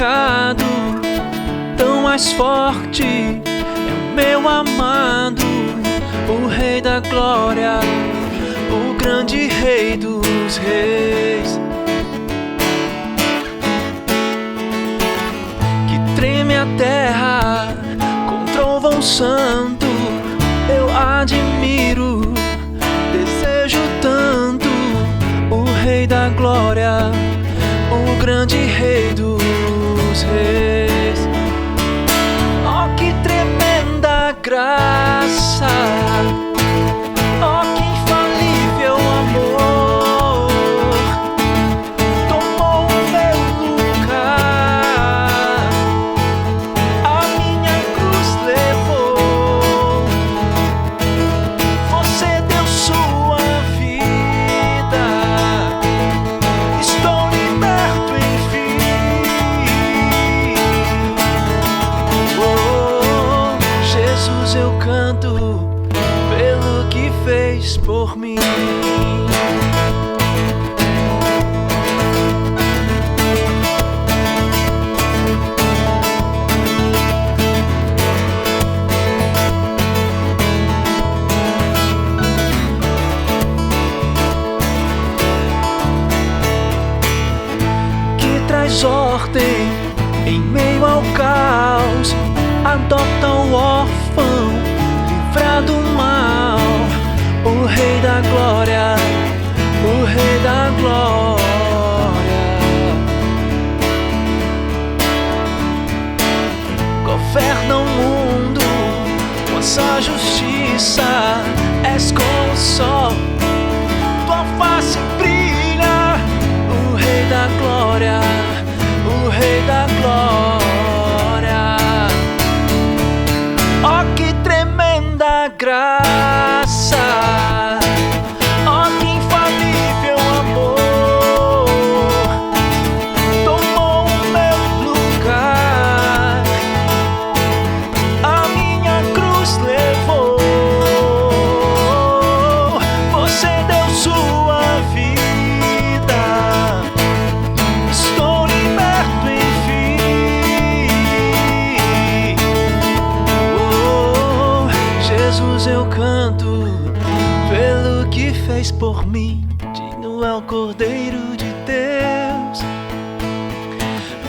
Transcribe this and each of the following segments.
pecado, tão mais forte é o meu amado, o Rei da Glória, o grande Rei dos Reis. Que treme a terra com trovão santo, eu admiro, desejo tanto o Rei da Glória, o grande Rei dos Reis. Oh, que tremenda graça! Oh, que infalível amor! Tomou o meu lugar, a minha cruz levou. Você deu sua vida, estou liberto enfim. Oh, Jesus, eu canto pelo que fez por mim. Que traz ordem em meio ao caos, adota o órfão, livra do mal, o Rei da Glória, o Rei da Glória. Governa o mundo com essa justiça, és como o sol, tua face brilha, o Rei da Glória, o Rei da Glória. Oh, que tremenda graça! Oh, que infalível amor! Tomou o meu lugar, a minha cruz levou. Você deu sua vida, estou liberto enfim. Oh, Jesus, eu canto pelo que fez por mim. Digno é o Cordeiro de Deus,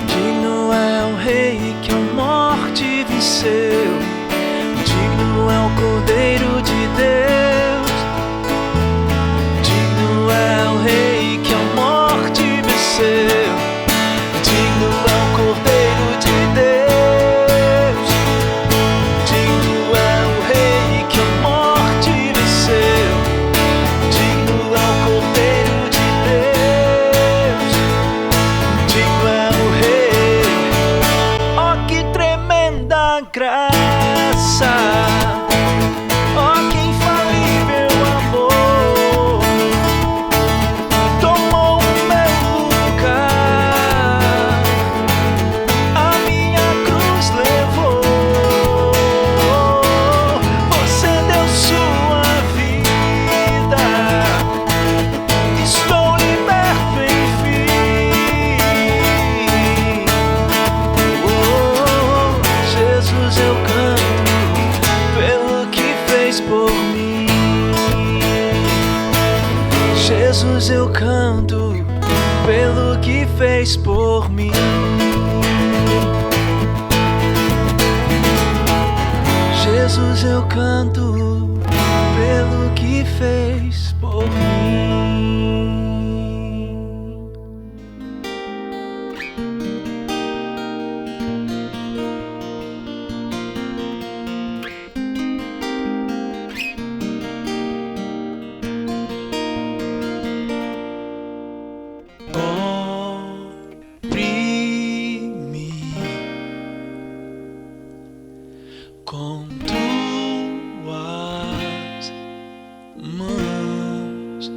digno é o Rei que a morte venceu. Digno é o Cordeiro de Deus, digno é o Rei que a morte venceu. Digno é o Cordeiro de Deus, digno é o Rei que a morte venceu. Digno é o Cordeiro de Deus, digno é o Rei. Oh, que tremenda graça! Oh, que infalível amor! Tomou o meu lugar, a minha cruz levou. Você deu sua vida, estou liberto enfim. Oh, Jesus, eu canto pelo que fez por mim. Jesus, eu canto pelo que fez por mim. Jesus, eu canto pelo que fez por mim. Oprime com tuas mãos,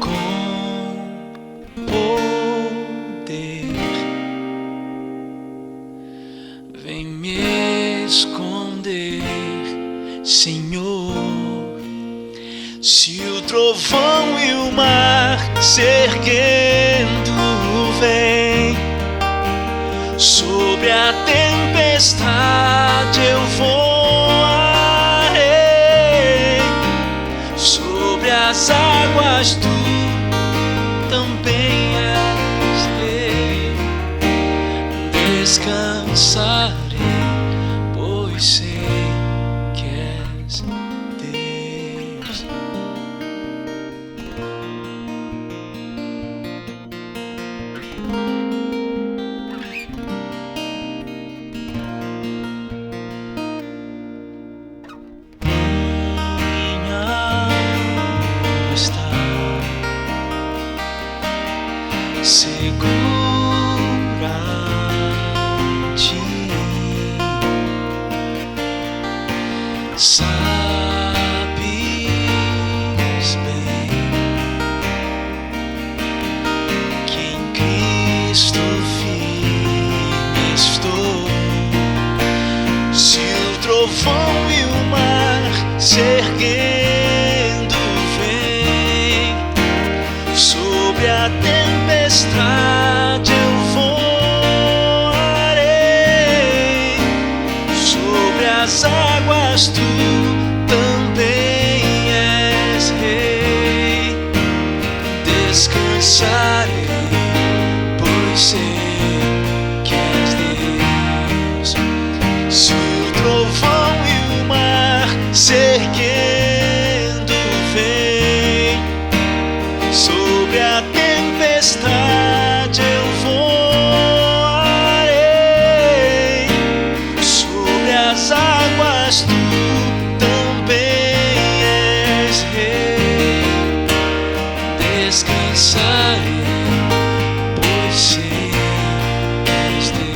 com poder, vem me esconder, Senhor. Se o trovão e o mar se erguendo vem, Sobre a tempestade eu voarei, sobre as águas tu também és rei. Descansarei, pois sei que és Deus. Segura em ti, sabes bem que em Cristo firme estou. Se o trovão e o mar se erguendo vem sobre a tempestade eu voarei, sobre as águas tu também és rei. Descansarei, pois sei que és Deus. Se o trovão e o mar se erguendo vem sobre a tempestade eu voarei, sobre as águas tu também és rei. Descansarei, pois sei que és Deus.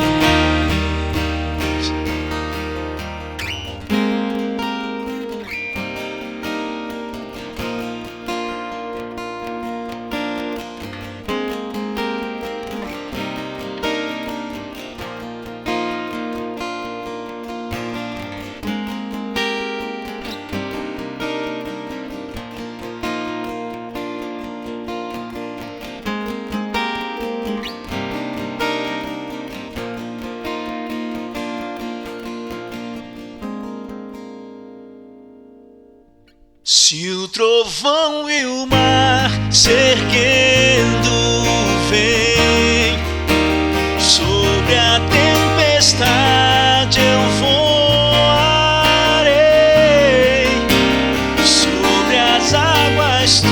Se o trovão e o mar se erguendo vem sobre a tempestade eu voarei, sobre as águas tu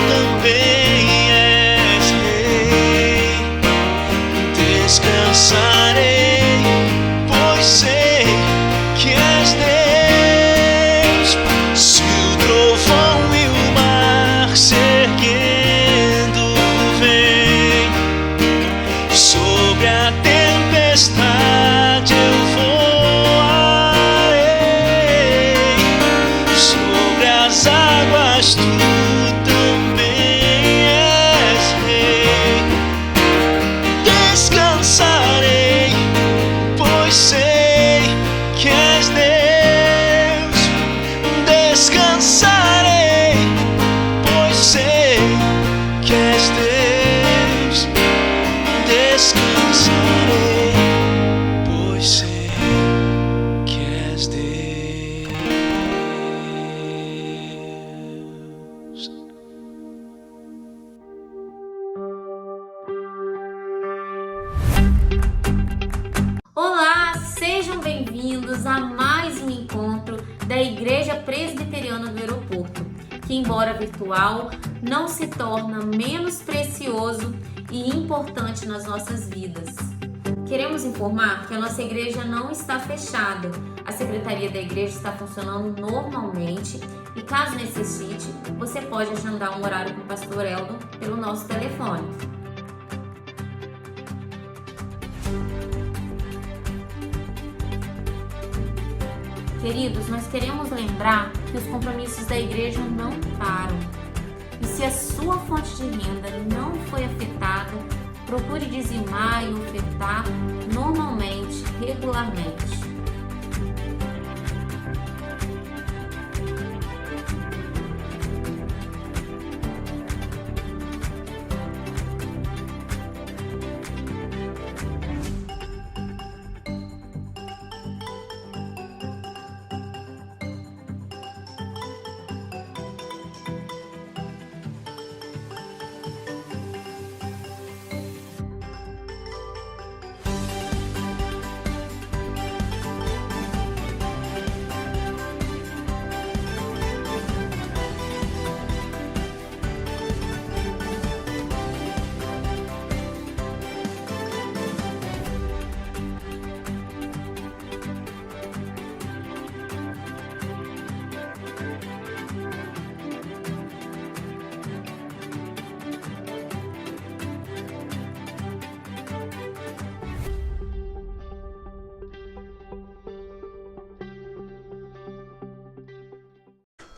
também és rei. Descansarei, pois sei que és Deus. Se o trovão e o mar se erguendo vem sobre a tempestade eu voarei, sobre as águas tu também és rei. Descansarei, pois sei que és Deus. Descansarei, pois sei que és Deus. Descansarei, pois sei que és Deus. Olá, sejam bem-vindos a mais um encontro da Igreja Presbiteriana do Aeroporto, que, embora virtual, não se torna menos precioso e importante nas nossas vidas. Queremos informar que a nossa igreja não está fechada. A secretaria da igreja está funcionando normalmente e, caso necessite, você pode agendar um horário com o pastor Eldon pelo nosso telefone. Queridos, nós queremos lembrar que os compromissos da igreja não param. E se a sua fonte de renda não foi afetada, procure dizimar e ofertar normalmente, regularmente.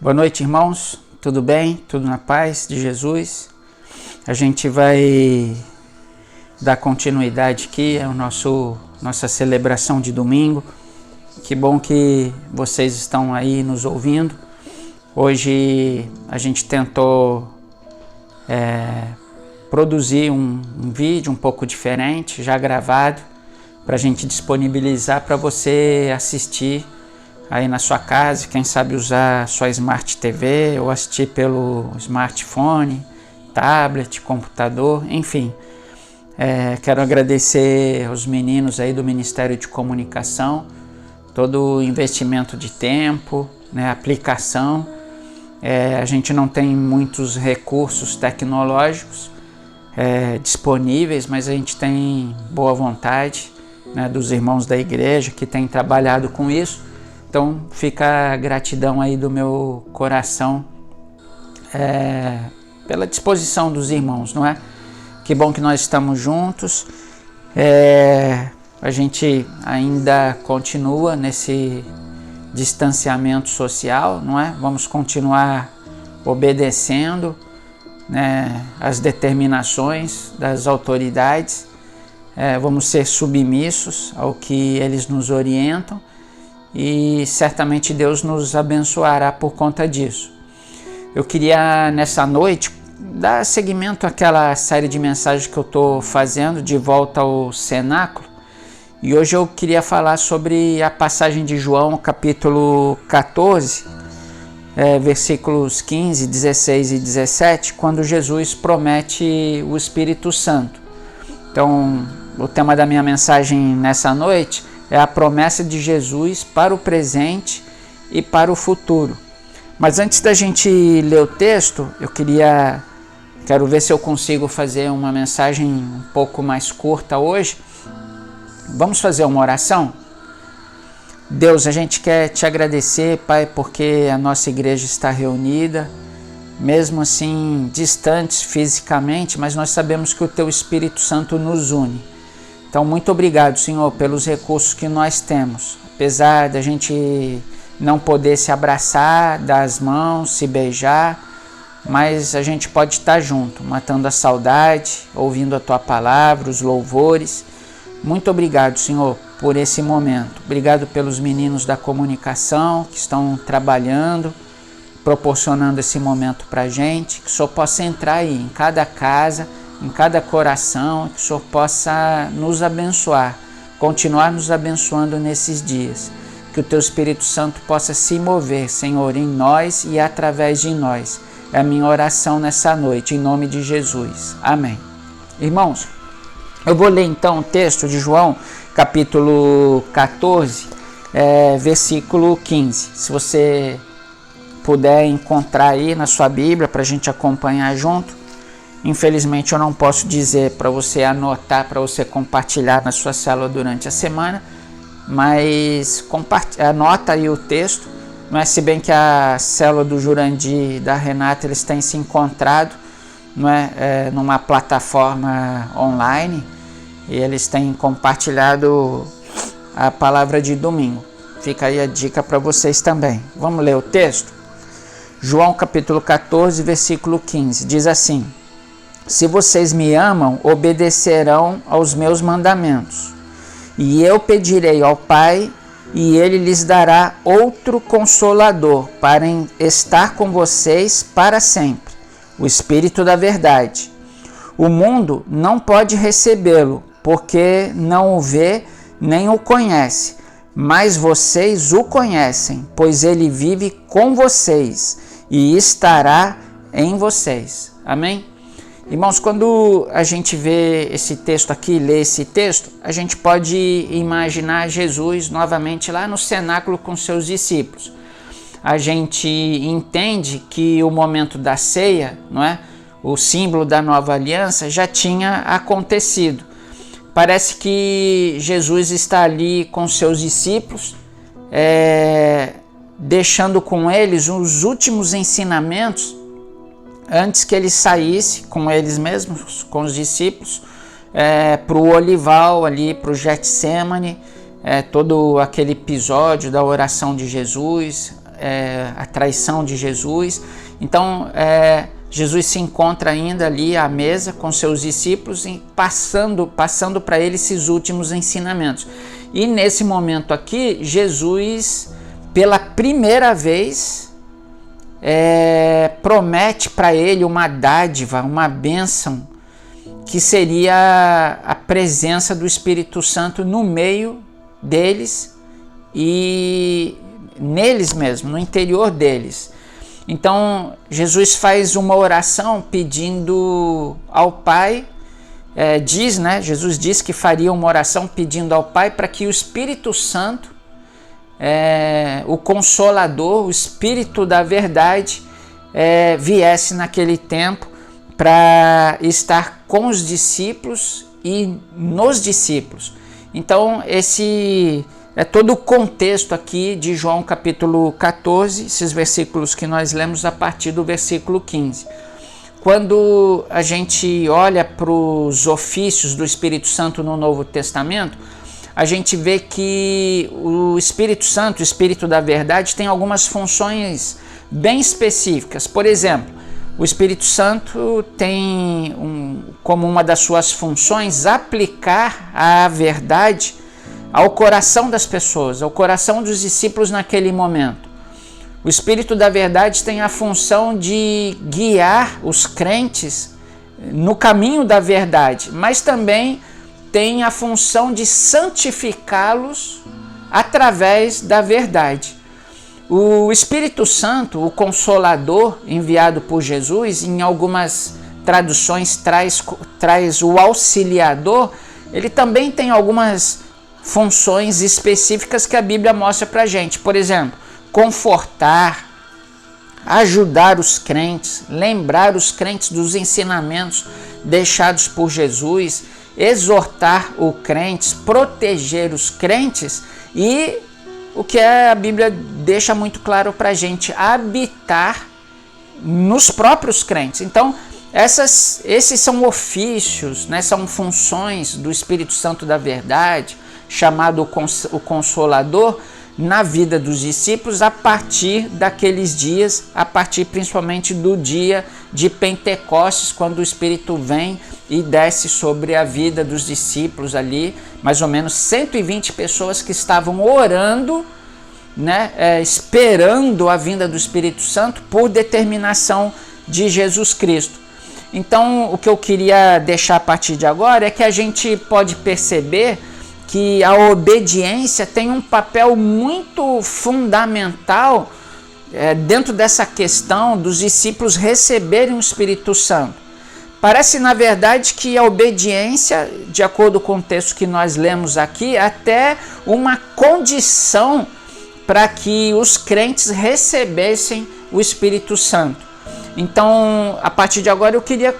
Boa noite, irmãos. Tudo bem? Tudo na paz de Jesus? A gente vai dar continuidade aqui à nossa celebração de domingo. Que bom que vocês estão aí nos ouvindo. Hoje a gente tentou produzir um vídeo um pouco diferente, já gravado, para a gente disponibilizar para você assistir aí na sua casa, quem sabe usar sua Smart TV ou assistir pelo smartphone, tablet, computador, enfim. Quero agradecer aos meninos aí do Ministério de Comunicação, todo o investimento de tempo, aplicação. A gente não tem muitos recursos tecnológicos disponíveis, mas a gente tem boa vontade dos irmãos da igreja que têm trabalhado com isso. Então fica a gratidão aí do meu coração pela disposição dos irmãos, não é? Que bom que nós estamos juntos. A gente ainda continua nesse distanciamento social, não é? Vamos continuar obedecendo, as determinações das autoridades. Vamos ser submissos ao que eles nos orientam. E certamente Deus nos abençoará por conta disso. Eu queria nessa noite dar seguimento àquela série de mensagens que eu estou fazendo de volta ao cenáculo. E hoje eu queria falar sobre a passagem de João, capítulo 14, versículos 15, 16 e 17, quando Jesus promete o Espírito Santo. Então, o tema da minha mensagem nessa noite é a promessa de Jesus para o presente e para o futuro. Mas antes da gente ler o texto, quero ver se eu consigo fazer uma mensagem um pouco mais curta hoje. Vamos fazer uma oração? Deus, a gente quer te agradecer, Pai, porque a nossa igreja está reunida, mesmo assim distantes fisicamente, mas nós sabemos que o Teu Espírito Santo nos une. Então, muito obrigado, Senhor, pelos recursos que nós temos. Apesar da gente não poder se abraçar, dar as mãos, se beijar, mas a gente pode estar junto, matando a saudade, ouvindo a Tua palavra, os louvores. Muito obrigado, Senhor, por esse momento. Obrigado pelos meninos da comunicação que estão trabalhando, proporcionando esse momento para a gente. Que o Senhor possa entrar aí em cada casa, em cada coração, que o Senhor possa nos abençoar, continuar nos abençoando nesses dias. Que o Teu Espírito Santo possa se mover, Senhor, em nós e através de nós. É a minha oração nessa noite, em nome de Jesus. Amém. Irmãos, eu vou ler então o texto de João, capítulo 14, versículo 15. Se você puder encontrar aí na sua Bíblia para a gente acompanhar junto. Infelizmente eu não posso dizer para você anotar, para você compartilhar na sua célula durante a semana, mas anota aí o texto, se bem que a célula do Jurandir e da Renata eles têm se encontrado numa plataforma online e eles têm compartilhado a palavra de domingo. Fica aí a dica para vocês também. Vamos ler o texto? João capítulo 14, versículo 15, diz assim: Se vocês me amam, obedecerão aos meus mandamentos. E eu pedirei ao Pai, e Ele lhes dará outro Consolador, para estar com vocês para sempre, o Espírito da Verdade. O mundo não pode recebê-lo, porque não o vê nem o conhece. Mas vocês o conhecem, pois Ele vive com vocês e estará em vocês. Amém? Irmãos, quando a gente vê esse texto aqui, lê esse texto, a gente pode imaginar Jesus novamente lá no cenáculo com seus discípulos. A gente entende que o momento da ceia, o símbolo da nova aliança, já tinha acontecido. Parece que Jesus está ali com seus discípulos, deixando com eles os últimos ensinamentos antes que ele saísse com eles mesmos, com os discípulos, para o olival ali, para o Getsemane, todo aquele episódio da oração de Jesus, a traição de Jesus. Então, Jesus se encontra ainda ali à mesa com seus discípulos, passando para eles esses últimos ensinamentos. E nesse momento aqui, Jesus, pela primeira vez, promete para ele uma dádiva, uma bênção, que seria a presença do Espírito Santo no meio deles e neles mesmo, no interior deles. Então, Jesus faz uma oração pedindo ao Pai, Jesus diz que faria uma oração pedindo ao Pai para que o Espírito Santo, o Consolador, o Espírito da Verdade, viesse naquele tempo para estar com os discípulos e nos discípulos. Então, esse é todo o contexto aqui de João capítulo 14, esses versículos que nós lemos a partir do versículo 15. Quando a gente olha para os ofícios do Espírito Santo no Novo Testamento, a gente vê que o Espírito Santo, o Espírito da Verdade, tem algumas funções bem específicas. Por exemplo, o Espírito Santo tem como uma das suas funções aplicar a verdade ao coração das pessoas, ao coração dos discípulos naquele momento. O Espírito da Verdade tem a função de guiar os crentes no caminho da verdade, mas também tem a função de santificá-los através da verdade. O Espírito Santo, o Consolador enviado por Jesus, em algumas traduções traz o Auxiliador, ele também tem algumas funções específicas que a Bíblia mostra para a gente. Por exemplo, confortar, ajudar os crentes, lembrar os crentes dos ensinamentos deixados por Jesus, exortar os crentes, proteger os crentes e o que a Bíblia deixa muito claro para a gente, habitar nos próprios crentes. Então, esses são ofícios, né, são funções do Espírito Santo da Verdade, chamado o Consolador, na vida dos discípulos a partir daqueles dias, a partir principalmente do dia de Pentecostes, quando o Espírito vem e desce sobre a vida dos discípulos ali, mais ou menos 120 pessoas que estavam orando, né, esperando a vinda do Espírito Santo por determinação de Jesus Cristo. Então, o que eu queria deixar a partir de agora é que a gente pode perceber que a obediência tem um papel muito fundamental dentro dessa questão dos discípulos receberem o Espírito Santo. Parece, na verdade, que a obediência, de acordo com o texto que nós lemos aqui, é até uma condição para que os crentes recebessem o Espírito Santo. Então, a partir de agora, eu queria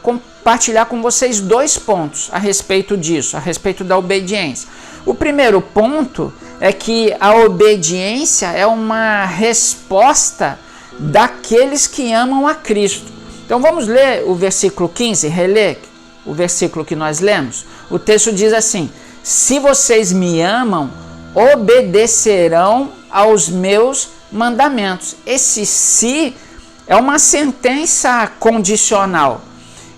compartilhar com vocês 2 pontos a respeito disso, a respeito da obediência. O primeiro ponto é que a obediência é uma resposta daqueles que amam a Cristo. Então vamos ler o versículo 15, reler o versículo que nós lemos. O texto diz assim: se vocês me amam, obedecerão aos meus mandamentos. Esse se é uma sentença condicional.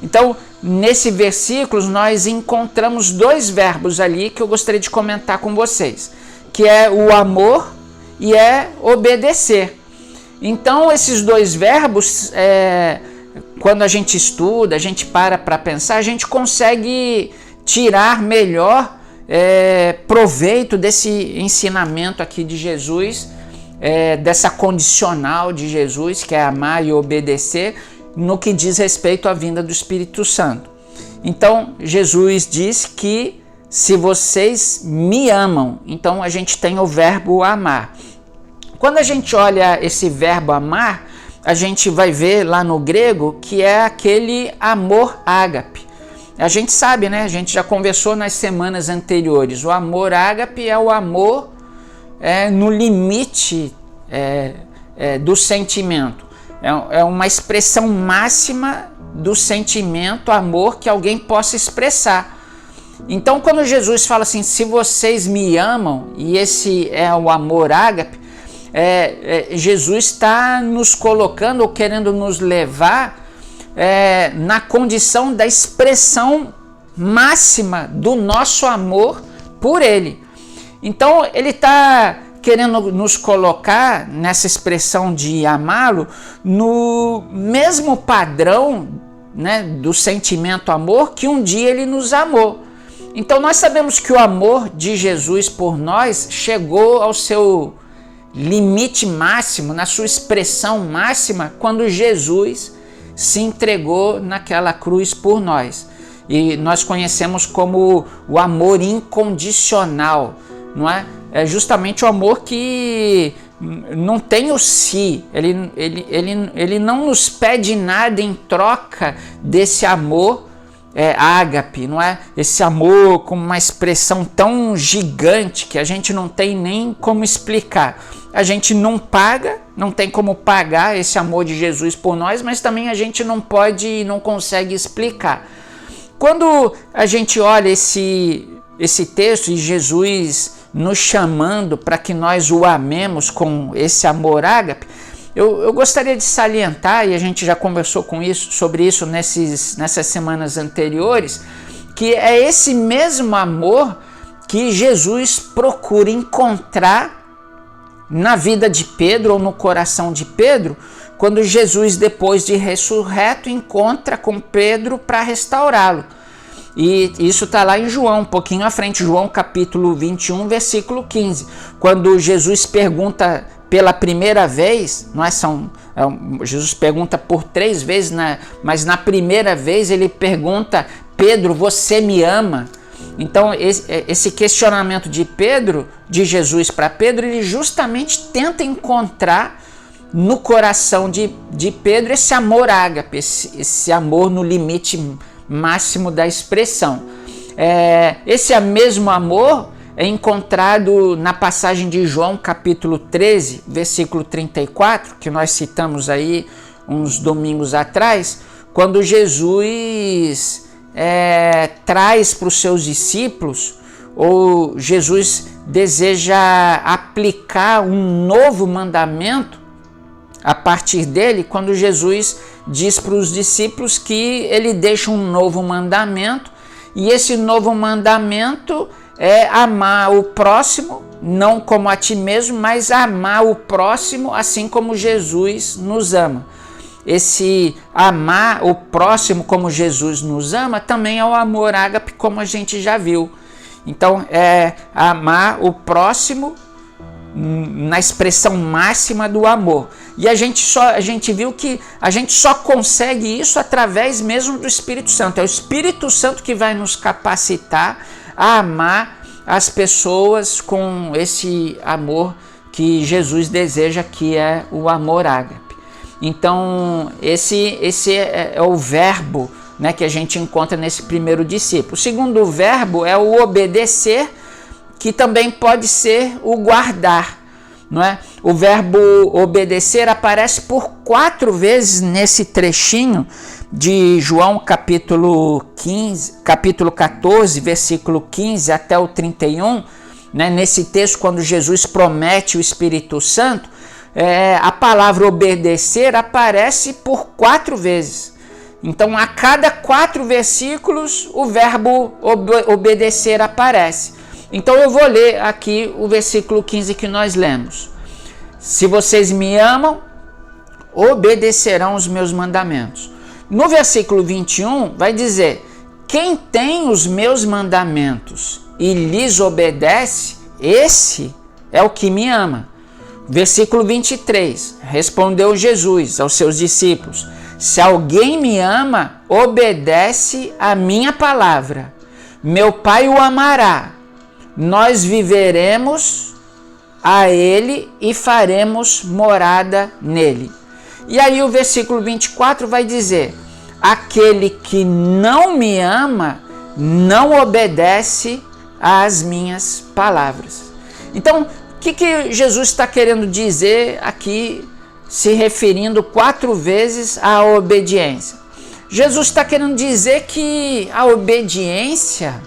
Então, nesse versículo, nós encontramos 2 verbos ali que eu gostaria de comentar com vocês, que é o amor e é obedecer. Então, esses 2 verbos, quando a gente estuda, a gente para pensar, a gente consegue tirar melhor proveito desse ensinamento aqui de Jesus, dessa condicional de Jesus, que é amar e obedecer, no que diz respeito à vinda do Espírito Santo. Então, Jesus diz que se vocês me amam, então a gente tem o verbo amar. Quando a gente olha esse verbo amar, a gente vai ver lá no grego que é aquele amor ágape. A gente sabe, né? A gente já conversou nas semanas anteriores. O amor ágape é o amor no limite do sentimento. É uma expressão máxima do sentimento, amor que alguém possa expressar. Então, quando Jesus fala assim, se vocês me amam, e esse é o amor ágape, Jesus está nos colocando ou querendo nos levar na condição da expressão máxima do nosso amor por Ele. Então Ele está querendo nos colocar nessa expressão de amá-lo no mesmo padrão, né, do sentimento amor que um dia Ele nos amou. Então nós sabemos que o amor de Jesus por nós chegou ao seu limite máximo, na sua expressão máxima, quando Jesus se entregou naquela cruz por nós. E nós conhecemos como o amor incondicional, não é? É justamente o amor que não tem o si, ele não nos pede nada em troca desse amor ágape, não é? Esse amor com uma expressão tão gigante que a gente não tem nem como explicar. A gente não paga, não tem como pagar esse amor de Jesus por nós, mas também a gente não pode e não consegue explicar. Quando a gente olha esse texto e Jesus nos chamando para que nós o amemos com esse amor ágape, eu gostaria de salientar, e a gente já conversou sobre isso nessas semanas anteriores, que é esse mesmo amor que Jesus procura encontrar na vida de Pedro ou no coração de Pedro, quando Jesus, depois de ressurreto, encontra com Pedro para restaurá-lo. E isso está lá em João, um pouquinho à frente, João capítulo 21, versículo 15, quando Jesus pergunta pela primeira vez, Jesus pergunta por 3 vezes, mas na primeira vez ele pergunta: Pedro, você me ama? Então esse questionamento de Jesus para Pedro, ele justamente tenta encontrar no coração de Pedro esse amor ágape, esse amor no limite máximo da expressão. Esse mesmo amor é encontrado na passagem de João capítulo 13, versículo 34, que nós citamos aí uns domingos atrás, quando Jesus traz para os seus discípulos, ou Jesus deseja aplicar um novo mandamento a partir dele, quando Jesus diz para os discípulos que ele deixa um novo mandamento, e esse novo mandamento é amar o próximo, não como a ti mesmo, mas amar o próximo assim como Jesus nos ama. Esse amar o próximo como Jesus nos ama também é o amor ágape, como a gente já viu. Então é amar o próximo na expressão máxima do amor. E a gente viu que a gente só consegue isso através mesmo do Espírito Santo. É o Espírito Santo que vai nos capacitar a amar as pessoas com esse amor que Jesus deseja, que é o amor ágape. Então esse é o verbo, né, que a gente encontra nesse primeiro discípulo. O segundo verbo é o obedecer, que também pode ser o guardar, não é? O verbo obedecer aparece por 4 vezes nesse trechinho de João capítulo 14, versículo 15 até o 31, né? Nesse texto, quando Jesus promete o Espírito Santo, a palavra obedecer aparece por 4 vezes. Então, a cada 4 versículos, o verbo obedecer aparece. Então eu vou ler aqui o versículo 15 que nós lemos. Se vocês me amam, obedecerão os meus mandamentos. No versículo 21 vai dizer: quem tem os meus mandamentos e lhes obedece, esse é o que me ama. Versículo 23, respondeu Jesus aos seus discípulos: se alguém me ama, obedece a minha palavra. Meu Pai o amará. Nós viveremos a ele e faremos morada nele. E aí o versículo 24 vai dizer: aquele que não me ama não obedece às minhas palavras. Então, o que Jesus está querendo dizer aqui, se referindo 4 vezes à obediência? Jesus está querendo dizer que a obediência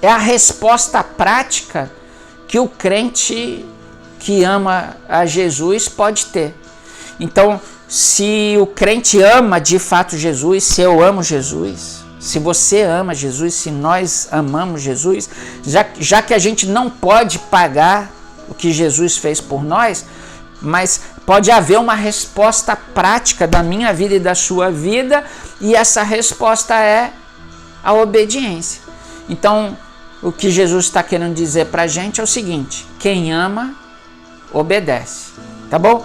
é a resposta prática que o crente que ama a Jesus pode ter. Então, se o crente ama de fato Jesus, se eu amo Jesus, se você ama Jesus, se nós amamos Jesus, já que a gente não pode pagar o que Jesus fez por nós, mas pode haver uma resposta prática da minha vida e da sua vida, e essa resposta é a obediência. Então, o que Jesus está querendo dizer para a gente é o seguinte: quem ama, obedece. Tá bom?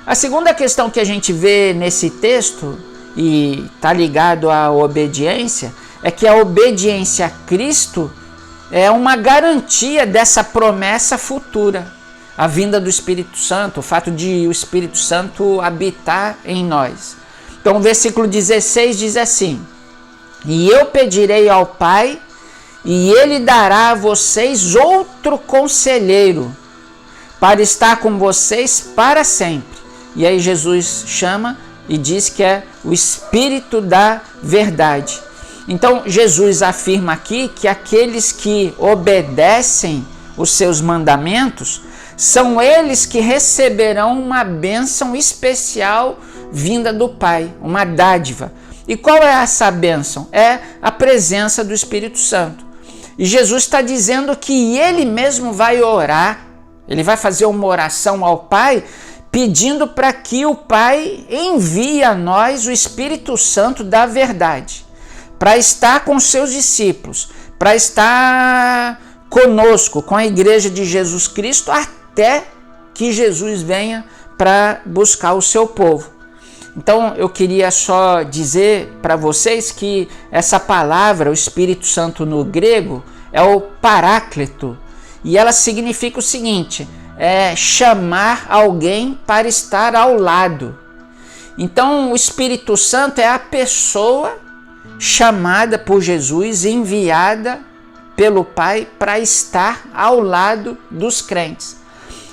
A segunda questão que a gente vê nesse texto, e está ligado à obediência, é que a obediência a Cristo é uma garantia dessa promessa futura, a vinda do Espírito Santo, o fato de o Espírito Santo habitar em nós. Então o versículo 16 diz assim: e eu pedirei ao Pai, e Ele dará a vocês outro conselheiro, para estar com vocês para sempre. E aí Jesus chama e diz que é o Espírito da verdade. Então Jesus afirma aqui que aqueles que obedecem os seus mandamentos são eles que receberão uma bênção especial vinda do Pai, uma dádiva. E qual é essa bênção? É a presença do Espírito Santo. E Jesus está dizendo que Ele mesmo vai orar, Ele vai fazer uma oração ao Pai, pedindo para que o Pai envie a nós o Espírito Santo da verdade, para estar com seus discípulos, para estar conosco, com a igreja de Jesus Cristo, até que Jesus venha para buscar o seu povo. Então eu queria só dizer para vocês que essa palavra, o Espírito Santo no grego, é o Paráclito, e ela significa o seguinte: é chamar alguém para estar ao lado. Então o Espírito Santo é a pessoa chamada por Jesus, enviada pelo Pai para estar ao lado dos crentes.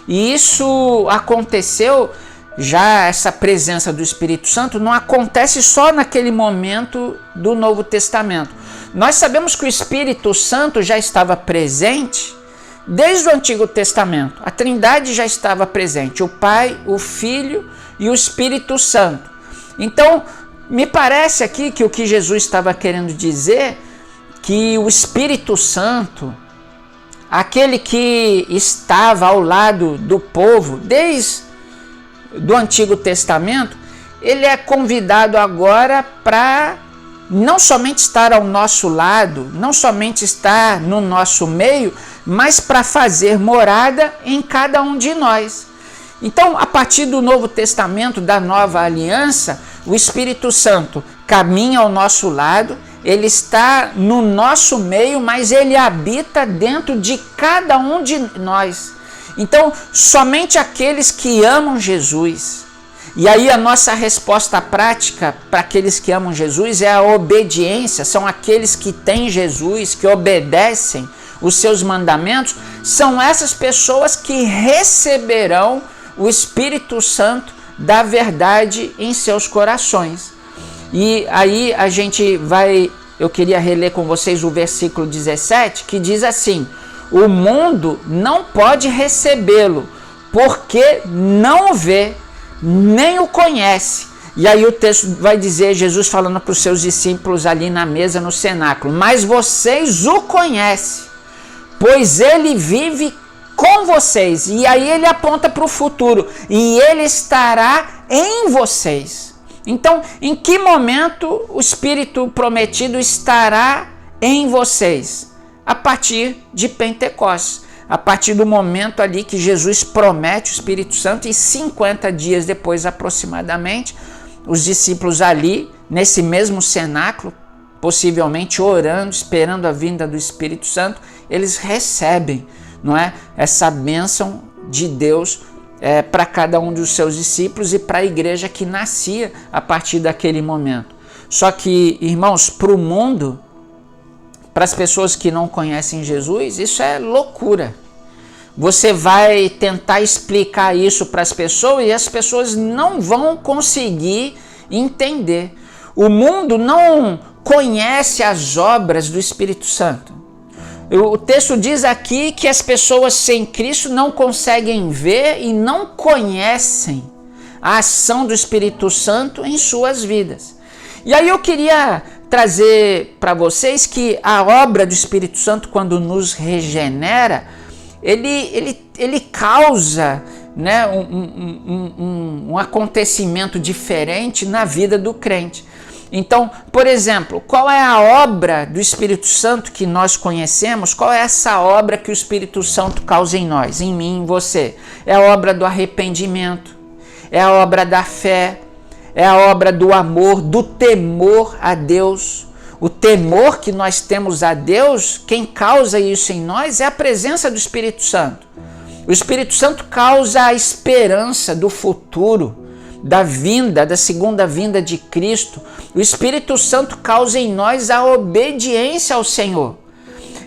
E isso aconteceu, já essa presença do Espírito Santo não acontece só naquele momento do Novo Testamento. Nós sabemos que o Espírito Santo já estava presente desde o Antigo Testamento. A Trindade já estava presente, o Pai, o Filho e o Espírito Santo. Então, me parece aqui que o que Jesus estava querendo dizer, que o Espírito Santo, aquele que estava ao lado do povo desde do Antigo Testamento, ele é convidado agora para não somente estar ao nosso lado, não somente estar no nosso meio, mas para fazer morada em cada um de nós. Então, a partir do Novo Testamento, da Nova Aliança, o Espírito Santo caminha ao nosso lado, ele está no nosso meio, mas ele habita dentro de cada um de nós. Então, somente aqueles que amam Jesus, e aí a nossa resposta prática para aqueles que amam Jesus é a obediência, são aqueles que têm Jesus, que obedecem os seus mandamentos, são essas pessoas que receberão o Espírito Santo da verdade em seus corações. E aí a gente eu queria reler com vocês o versículo 17, que diz assim: o mundo não pode recebê-lo, porque não o vê, nem o conhece. E aí o texto vai dizer, Jesus falando para os seus discípulos ali na mesa no cenáculo: mas vocês o conhecem, pois ele vive com vocês. E aí ele aponta para o futuro: e ele estará em vocês. Então, em que momento o Espírito prometido estará em vocês? A partir de Pentecostes, a partir do momento ali que Jesus promete o Espírito Santo, e 50 dias depois aproximadamente, os discípulos ali, nesse mesmo cenáculo, possivelmente orando, esperando a vinda do Espírito Santo, eles recebem, não é, essa bênção de Deus para cada um dos seus discípulos e para a igreja que nascia a partir daquele momento. Só que, irmãos, para o mundo, para as pessoas que não conhecem Jesus, isso é loucura. Você vai tentar explicar isso para as pessoas e as pessoas não vão conseguir entender. O mundo não conhece as obras do Espírito Santo. O texto diz aqui que as pessoas sem Cristo não conseguem ver e não conhecem a ação do Espírito Santo em suas vidas. E aí eu queria trazer para vocês que a obra do Espírito Santo, quando nos regenera, ele causa, né, um acontecimento diferente na vida do crente. Então, por exemplo, qual é a obra do Espírito Santo que nós conhecemos? Qual é essa obra que o Espírito Santo causa em nós, em mim, em você? É a obra do arrependimento, é a obra da fé, é a obra do amor, do temor a Deus. O temor que nós temos a Deus, quem causa isso em nós é a presença do Espírito Santo. O Espírito Santo causa a esperança do futuro, da segunda vinda de Cristo. O Espírito Santo causa em nós a obediência ao Senhor.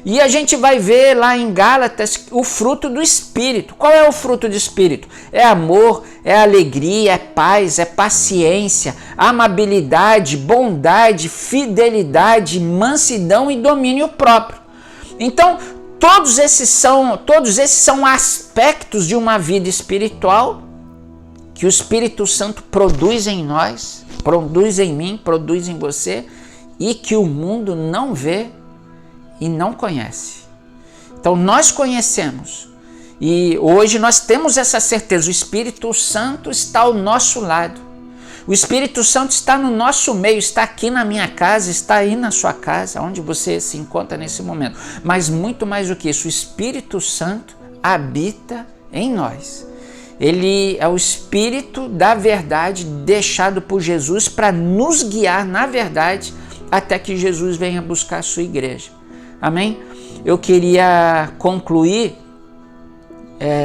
E a gente vai ver lá em Gálatas o fruto do Espírito. Qual é o fruto do Espírito? É amor, é alegria, é paz, é paciência, amabilidade, bondade, fidelidade, mansidão e domínio próprio. Então, todos esses são aspectos de uma vida espiritual que o Espírito Santo produz em nós, produz em mim, produz em você, e que o mundo não vê e não conhece. Então nós conhecemos, e hoje nós temos essa certeza: o Espírito Santo está ao nosso lado, o Espírito Santo está no nosso meio, está aqui na minha casa, está aí na sua casa, onde você se encontra nesse momento. Mas muito mais do que isso, o Espírito Santo habita em nós. Ele é o Espírito da verdade deixado por Jesus para nos guiar na verdade até que Jesus venha buscar a sua igreja. Amém? Eu queria concluir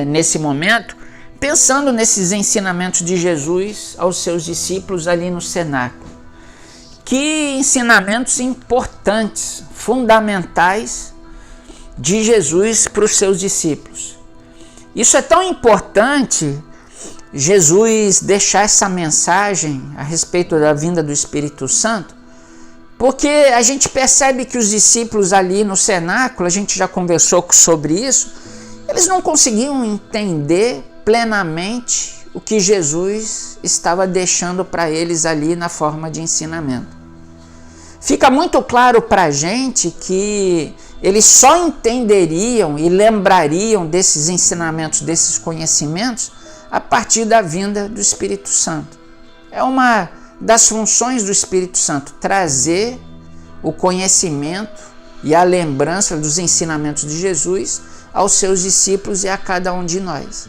nesse momento pensando nesses ensinamentos de Jesus aos seus discípulos ali no cenáculo. Que ensinamentos importantes, fundamentais de Jesus para os seus discípulos. Isso é tão importante, Jesus deixar essa mensagem a respeito da vinda do Espírito Santo, porque a gente percebe que os discípulos ali no cenáculo, a gente já conversou sobre isso, eles não conseguiam entender plenamente o que Jesus estava deixando para eles ali na forma de ensinamento. Fica muito claro para a gente que eles só entenderiam e lembrariam desses ensinamentos, desses conhecimentos, a partir da vinda do Espírito Santo. É uma das funções do Espírito Santo, trazer o conhecimento e a lembrança dos ensinamentos de Jesus aos seus discípulos e a cada um de nós.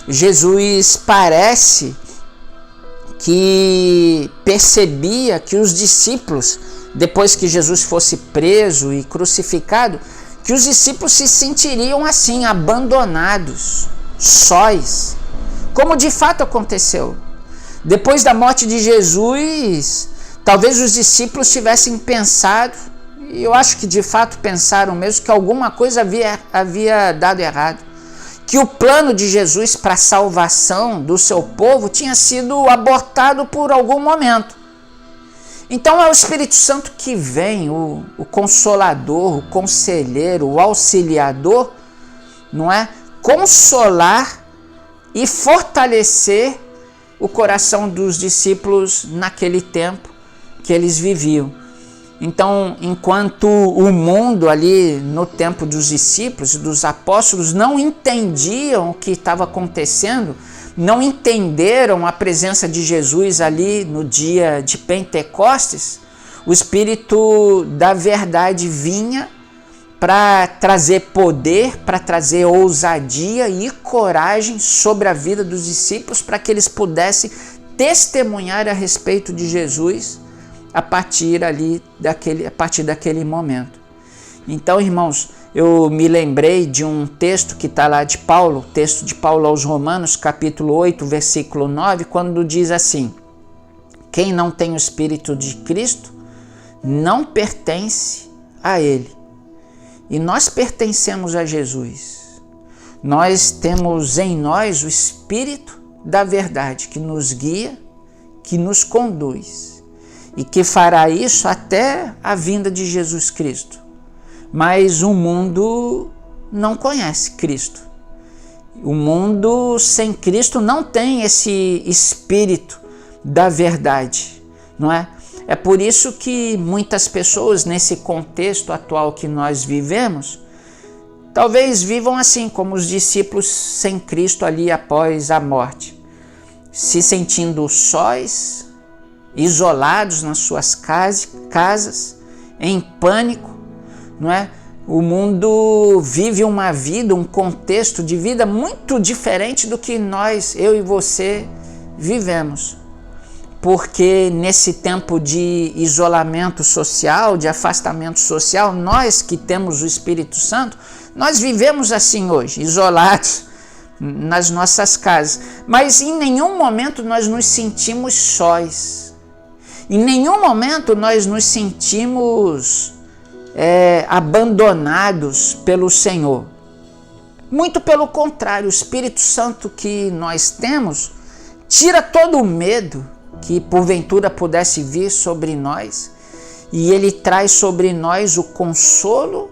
Jesus parece que percebia que os discípulos, depois que Jesus fosse preso e crucificado, que os discípulos se sentiriam assim, abandonados, sós, como de fato aconteceu. Depois da morte de Jesus, talvez os discípulos tivessem pensado, e eu acho que de fato pensaram mesmo, que alguma coisa havia dado errado, que o plano de Jesus para a salvação do seu povo tinha sido abortado por algum momento. Então é o Espírito Santo que vem, o consolador, o conselheiro, o auxiliador, não é? Consolar e fortalecer o coração dos discípulos naquele tempo que eles viviam. Então, enquanto o mundo ali no tempo dos discípulos e dos apóstolos não entendiam o que estava acontecendo, não entenderam a presença de Jesus ali no dia de Pentecostes, o Espírito da verdade vinha para trazer poder, para trazer ousadia e coragem sobre a vida dos discípulos, para que eles pudessem testemunhar a respeito de Jesus a partir daquele momento. Então, irmãos, eu me lembrei de um texto que está lá de Paulo, texto de Paulo aos Romanos, capítulo 8, versículo 9, quando diz assim: quem não tem o Espírito de Cristo não pertence a Ele. E nós pertencemos a Jesus. Nós temos em nós o Espírito da verdade que nos guia, que nos conduz e que fará isso até a vinda de Jesus Cristo. mas o mundo não conhece Cristo. O mundo sem Cristo não tem esse espírito da verdade, não é? É por isso que muitas pessoas, nesse contexto atual que nós vivemos, talvez vivam assim, como os discípulos sem Cristo ali após a morte, se sentindo sós, isolados nas suas casas, em pânico, não é? O mundo vive uma vida, um contexto de vida muito diferente do que eu e você, vivemos. Porque nesse tempo de isolamento social, de afastamento social, nós que temos o Espírito Santo, nós vivemos assim hoje, isolados nas nossas casas. Mas em nenhum momento nós nos sentimos sós. Em nenhum momento nós nos sentimos abandonados pelo Senhor. Muito pelo contrário, o Espírito Santo que nós temos tira todo o medo que porventura pudesse vir sobre nós, e ele traz sobre nós o consolo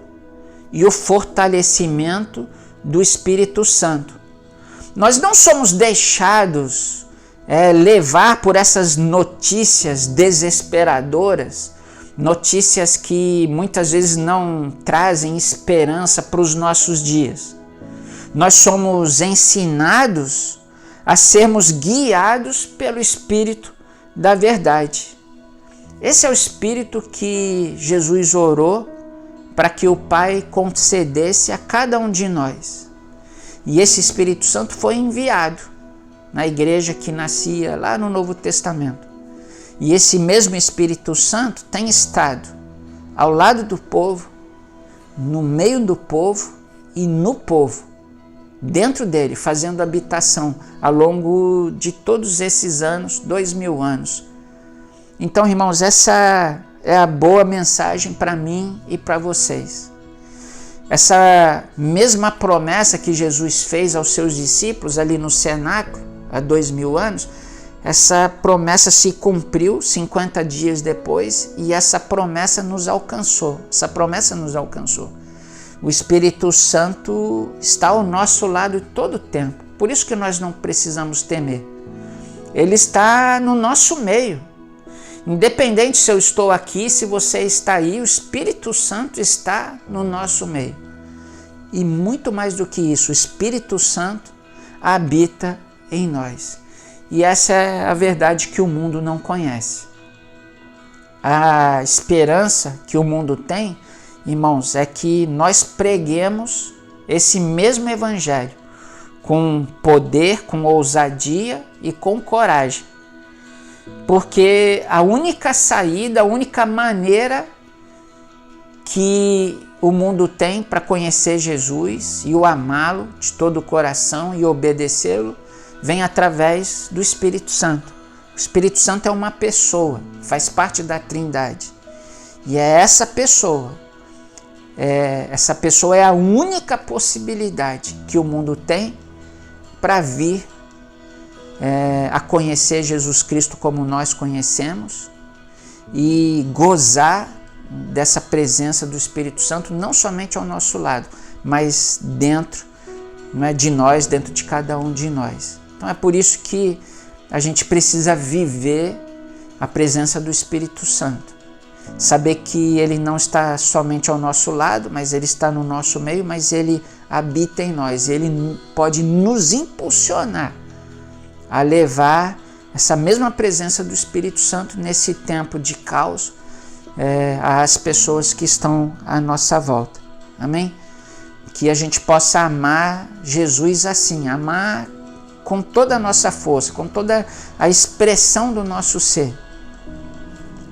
e o fortalecimento do Espírito Santo. Nós não somos deixados levar por essas notícias desesperadoras, notícias que muitas vezes não trazem esperança para os nossos dias. Nós somos ensinados a sermos guiados pelo Espírito da verdade. Esse é o Espírito que Jesus orou para que o Pai concedesse a cada um de nós. E esse Espírito Santo foi enviado na igreja que nascia lá no Novo Testamento. E esse mesmo Espírito Santo tem estado ao lado do povo, no meio do povo e no povo, dentro dele, fazendo habitação ao longo de todos esses anos, 2000 anos. Então, irmãos, essa é a boa mensagem para mim e para vocês. Essa mesma promessa que Jesus fez aos seus discípulos ali no cenáculo, há 2000 anos, essa promessa se cumpriu 50 dias depois e essa promessa nos alcançou. O Espírito Santo está ao nosso lado todo o tempo. Por isso que nós não precisamos temer. Ele está no nosso meio. Independente se eu estou aqui, se você está aí, o Espírito Santo está no nosso meio. E muito mais do que isso, o Espírito Santo habita em nós. E essa é a verdade que o mundo não conhece. A esperança que o mundo tem, irmãos, é que nós preguemos esse mesmo evangelho com poder, com ousadia e com coragem. Porque a única saída, a única maneira que o mundo tem para conhecer Jesus e o amá-lo de todo o coração e obedecê-lo vem através do Espírito Santo. O Espírito Santo é uma pessoa, faz parte da Trindade. E é essa pessoa é a única possibilidade que o mundo tem para vir a conhecer Jesus Cristo como nós conhecemos e gozar dessa presença do Espírito Santo, não somente ao nosso lado, mas dentro de nós, dentro de cada um de nós. Então é por isso que a gente precisa viver a presença do Espírito Santo. Saber que ele não está somente ao nosso lado, mas ele está no nosso meio, mas ele habita em nós. Ele pode nos impulsionar a levar essa mesma presença do Espírito Santo nesse tempo de caos às pessoas que estão à nossa volta. Amém? Que a gente possa amar Jesus assim, amar com toda a nossa força, com toda a expressão do nosso ser.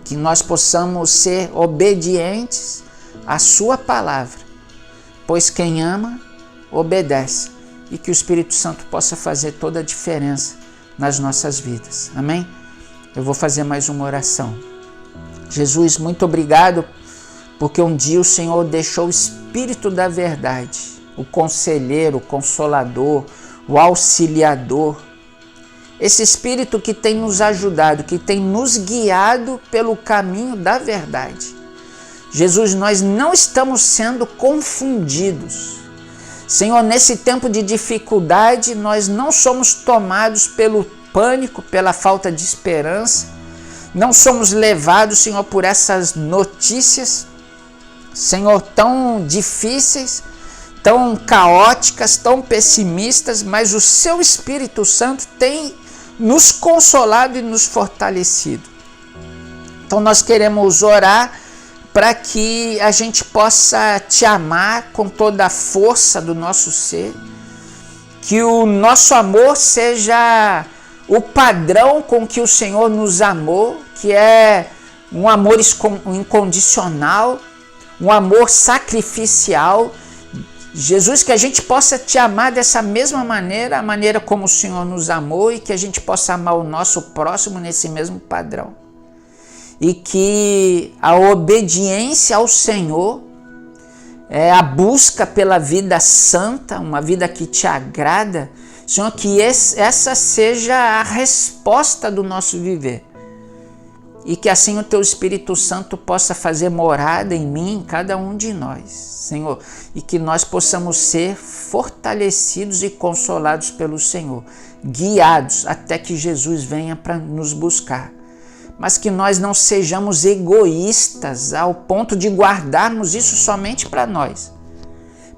Que nós possamos ser obedientes à sua palavra, pois quem ama, obedece, e que o Espírito Santo possa fazer toda a diferença nas nossas vidas. Amém? Eu vou fazer mais uma oração. Jesus, muito obrigado, porque um dia o Senhor deixou o Espírito da verdade, o conselheiro, o consolador, o auxiliador, esse Espírito que tem nos ajudado, que tem nos guiado pelo caminho da verdade. Jesus, nós não estamos sendo confundidos. Senhor, nesse tempo de dificuldade, nós não somos tomados pelo pânico, pela falta de esperança, não somos levados, Senhor, por essas notícias, Senhor, tão difíceis, tão caóticas, tão pessimistas, mas o Seu Espírito Santo tem nos consolado e nos fortalecido. Então nós queremos orar para que a gente possa Te amar com toda a força do nosso ser, que o nosso amor seja o padrão com que o Senhor nos amou, que é um amor incondicional, um amor sacrificial. Jesus, que a gente possa Te amar dessa mesma maneira, a maneira como o Senhor nos amou, e que a gente possa amar o nosso próximo nesse mesmo padrão. E que a obediência ao Senhor, a busca pela vida santa, uma vida que Te agrada, Senhor, que essa seja a resposta do nosso viver. E que assim o Teu Espírito Santo possa fazer morada em mim, em cada um de nós, Senhor. E que nós possamos ser fortalecidos e consolados pelo Senhor, guiados até que Jesus venha para nos buscar. Mas que nós não sejamos egoístas ao ponto de guardarmos isso somente para nós.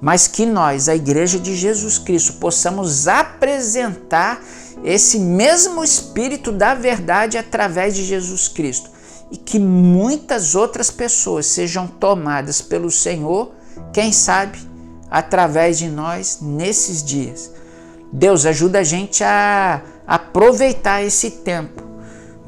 Mas que nós, a Igreja de Jesus Cristo, possamos apresentar esse mesmo Espírito da verdade através de Jesus Cristo. E que muitas outras pessoas sejam tomadas pelo Senhor, quem sabe, através de nós nesses dias. Deus, ajuda a gente a aproveitar esse tempo,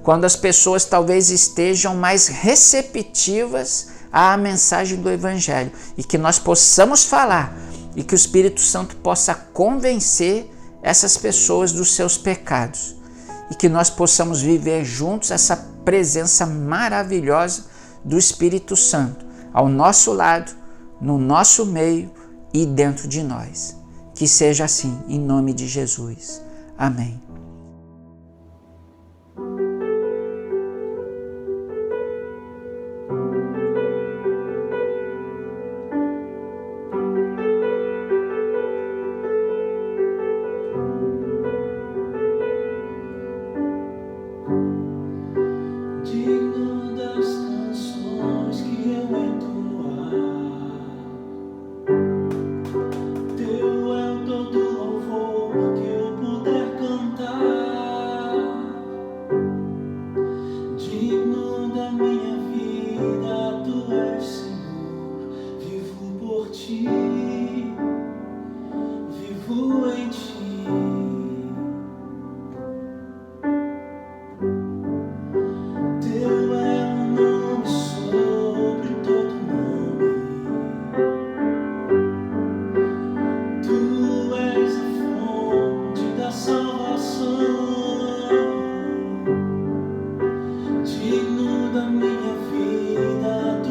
quando as pessoas talvez estejam mais receptivas à mensagem do Evangelho, e que nós possamos falar, e que o Espírito Santo possa convencer essas pessoas dos seus pecados, e que nós possamos viver juntos essa presença maravilhosa do Espírito Santo, ao nosso lado, no nosso meio e dentro de nós. Que seja assim, em nome de Jesus. Amém. Digno das canções que eu entoar, Teu é todo louvor que eu puder cantar. Digno da minha vida, Tu és Senhor. Vivo por Ti, vivo em Ti. Digno da minha vida,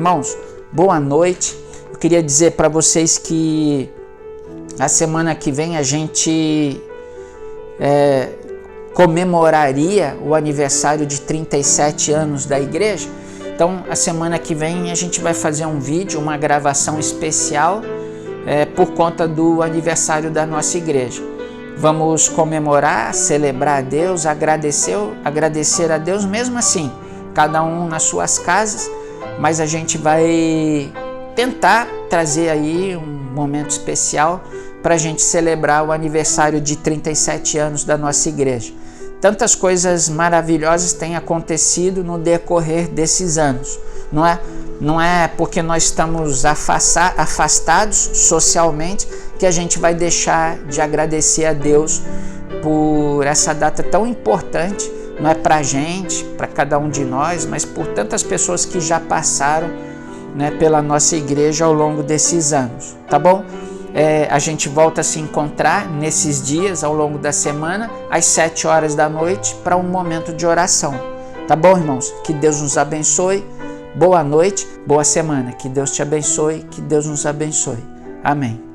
Irmãos, boa noite. Eu queria dizer para vocês que a semana que vem a gente comemoraria o aniversário de 37 anos da igreja. Então, a semana que vem a gente vai fazer um vídeo, uma gravação especial por conta do aniversário da nossa igreja. Vamos comemorar, celebrar a Deus, agradecer a Deus mesmo assim, cada um nas suas casas, mas a gente vai tentar trazer aí um momento especial para a gente celebrar o aniversário de 37 anos da nossa igreja. Tantas coisas maravilhosas têm acontecido no decorrer desses anos, não é? Não é porque nós estamos afastados socialmente que a gente vai deixar de agradecer a Deus por essa data tão importante, não é para a gente, para cada um de nós, mas por tantas pessoas que já passaram, né, pela nossa igreja ao longo desses anos, tá bom? A gente volta a se encontrar nesses dias ao longo da semana, às 7 horas da noite, para um momento de oração. Tá bom, irmãos? Que Deus nos abençoe. Boa noite, boa semana. Que Deus te abençoe, que Deus nos abençoe. Amém.